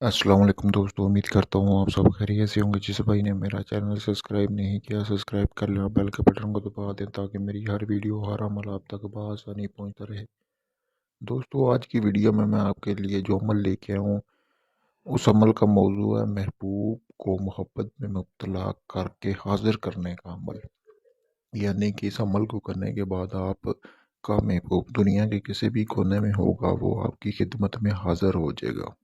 अस्सलाम वालेकुम दोस्तों, उम्मीद करता हूँ आप सब खैरियत से होंगे। जिस भाई ने मेरा चैनल सब्सक्राइब नहीं किया, सब्सक्राइब कर लेना, बेल के बटन को दबा दें ताकि मेरी हर वीडियो हर अमल आप तक बआसानी पहुँचता रहे। दोस्तों, आज की वीडियो में मैं आपके लिए जो अमल लेके आया हूँ, उस अमल का मौजू है महबूब को मोहब्बत में मुब्तला करके हाजिर करने का अमल। यानी कि इस अमल को करने के बाद आप का महबूब दुनिया के किसी भी कोने में होगा, वो आपकी खिदमत में हाजिर हो जाएगा।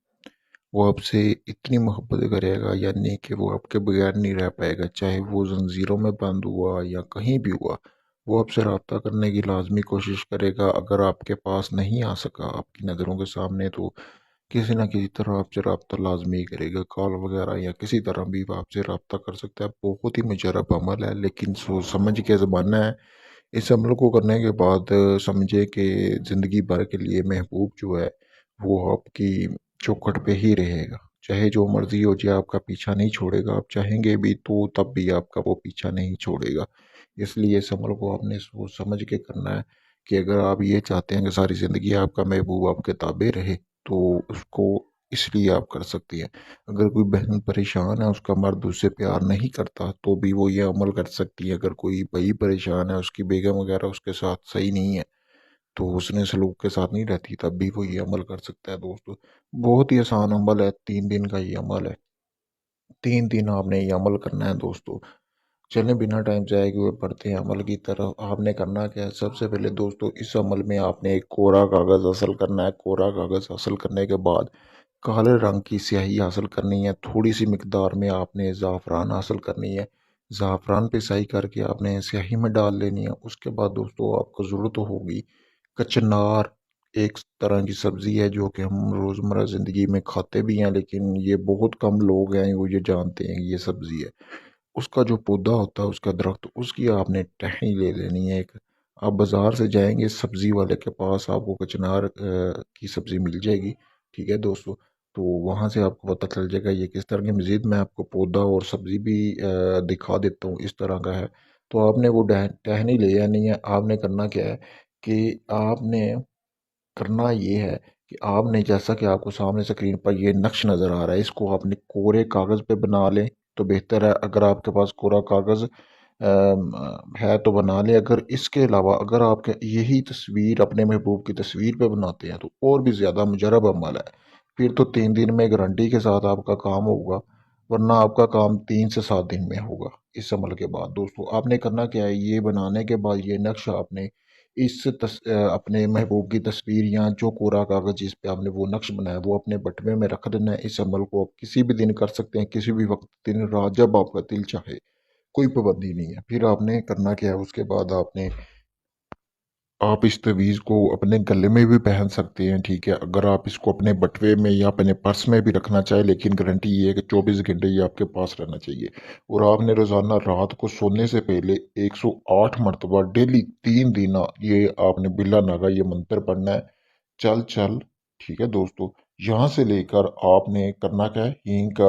वो आपसे इतनी मोहब्बत करेगा, यानी कि वो आपके बगैर नहीं रह पाएगा, चाहे वो जंजीरों में बंद हुआ या कहीं भी हुआ। वो आपसे रब्ता करने की लाजमी कोशिश करेगा। अगर आपके पास नहीं आ सका आपकी नज़रों के सामने, तो किसी न किसी तरह आपसे रब्ता लाजमी करेगा। कॉल वगैरह या किसी तरह भी वो आपसे रब्ता कर सकता है। बहुत ही मुजरब अमल है, लेकिन सोच समझ के ज़माना है। इस अमल को करने के बाद समझे कि ज़िंदगी भर के लिए महबूब जो है, वो आपकी चौखट पे ही रहेगा। चाहे जो मर्ज़ी हो जाए, आपका पीछा नहीं छोड़ेगा। आप चाहेंगे भी तो तब भी आपका वो पीछा नहीं छोड़ेगा। इसलिए इस अमल को आपने सोच समझ के करना है कि अगर आप ये चाहते हैं कि सारी ज़िंदगी आपका महबूब आपके ताबे रहे, तो उसको इसलिए आप कर सकती हैं। अगर कोई बहन परेशान है, उसका मर्द उससे प्यार नहीं करता, तो भी वो ये अमल कर सकती है। अगर कोई भाई परेशान है, उसकी बेगम वगैरह उसके साथ सही नहीं है, तो उसने सलूक के साथ नहीं रहती, तब भी वो ये अमल कर सकता है दोस्तों। बहुत ही आसान अमल है, 3 दिन का ये अमल है। 3 दिन आपने ये अमल करना है दोस्तों। चलें बिना टाइम जाए हुए बढ़ते हैं अमल की तरफ। आपने करना क्या है, सबसे पहले दोस्तों इस अमल में आपने एक कोरा कागज़ हासिल करना है। कोरा कागज़ हासिल करने के बाद काले रंग की स्याही हासिल करनी है। थोड़ी सी मिकदार में आपने ज़ाफ़रान हासिल करनी है। ज़ाफ़रान पे स्याही करके आपने स्याही में डाल लेनी है। उसके बाद दोस्तों आपको ज़रूरत होगी कचनार। एक तरह की सब्ज़ी है जो कि हम रोज़मर्रा ज़िंदगी में खाते भी हैं, लेकिन ये बहुत कम लोग हैं वो ये जानते हैं ये सब्ज़ी है। उसका जो पौधा होता है, उसका दरख्त, उसकी आपने टहनी ले लेनी है एक। आप बाज़ार से जाएंगे, सब्ज़ी वाले के पास आपको कचनार की सब्ज़ी मिल जाएगी। ठीक है दोस्तों, तो वहाँ से आपको पता चल जाएगा ये किस तरह की। मज़ीद मैं आपको पौधा और सब्ज़ी भी दिखा देता हूँ, इस तरह का है। तो आपने वो टहनी ले आनी है। आपने करना क्या है कि आपने करना ये है कि आपने, जैसा कि आपको सामने स्क्रीन पर ये नक्श नज़र आ रहा है, इसको आपने कोरे कागज़ पे बना लें तो बेहतर है। अगर आपके पास कोरा कागज़ है तो बना लें। अगर इसके अलावा अगर आपके यही तस्वीर अपने महबूब की तस्वीर पे बनाते हैं, तो और भी ज़्यादा मुजरब अमल है। फिर तो 3 दिन में गारंटी के साथ आपका काम होगा, वरना आपका काम 3 से 7 दिन में होगा। इस अमल के बाद दोस्तों आपने करना क्या है, ये बनाने के बाद ये नक्शा आपने अपने महबूब की तस्वीर या जो कोरा कागज़ जिस पे आपने वो नक्श बनाया, वो अपने बटुए में रख देना है। इस अमल को आप किसी भी दिन कर सकते हैं, किसी भी वक्त, दिन रात, जब आपका दिल चाहे, कोई पाबंदी नहीं है। फिर आपने करना क्या है, उसके बाद आप इस तवीज़ को अपने गले में भी पहन सकते हैं। ठीक है, अगर आप इसको अपने बटुए में या अपने पर्स में भी रखना चाहें, लेकिन गारंटी ये है कि 24 घंटे ये आपके पास रहना चाहिए। और आपने रोज़ाना रात को सोने से पहले 108 मरतबा डेली 3 दिन ये आपने बिला नागा ये मंत्र पढ़ना है। चल चल। ठीक है दोस्तों, यहाँ से लेकर आपने करना क्या है, हींग का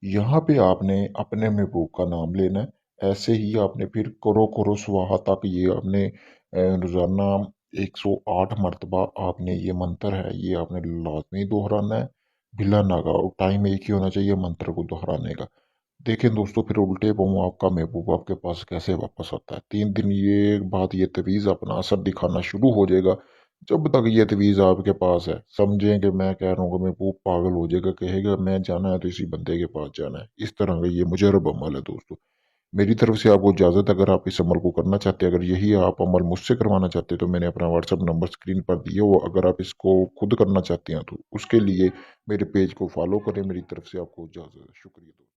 यहाँ पे आपने अपने महबूब का नाम लेना है। ऐसे ही आपने फिर करो करो स्वाहा तक ये आपने रोज़ाना 108 मरतबा आपने ये मंत्र है, ये आपने लाजमी दोहराना है। बिला नागा, और टाइम एक ही होना चाहिए मंत्र को दोहराने का। देखें दोस्तों, फिर उल्टे पाँव आपका महबूब आपके पास कैसे वापस आता है। 3 दिन ये बाद ये तवीज़ अपना असर दिखाना शुरू हो जाएगा। जब तक ये तवीज़ आपके पास है, समझें कि मैं कह रहा हूँ कि महबूब पागल हो जाएगा, कहेगा मैं जाना है तो इसी बंदे के पास जाना है। इस तरह का ये मुजरब अमल है दोस्तों। मेरी तरफ से आपको इजाज़त। अगर आप इस अमल को करना चाहते हैं, अगर यही आप अमल मुझसे करवाना चाहते हैं, तो मैंने अपना व्हाट्सअप नंबर स्क्रीन पर दिया हो। अगर आप इसको खुद करना चाहते हैं, तो उसके लिए मेरे पेज को फॉलो करें। मेरी तरफ से आपको इजाज़त है। शुक्रिया।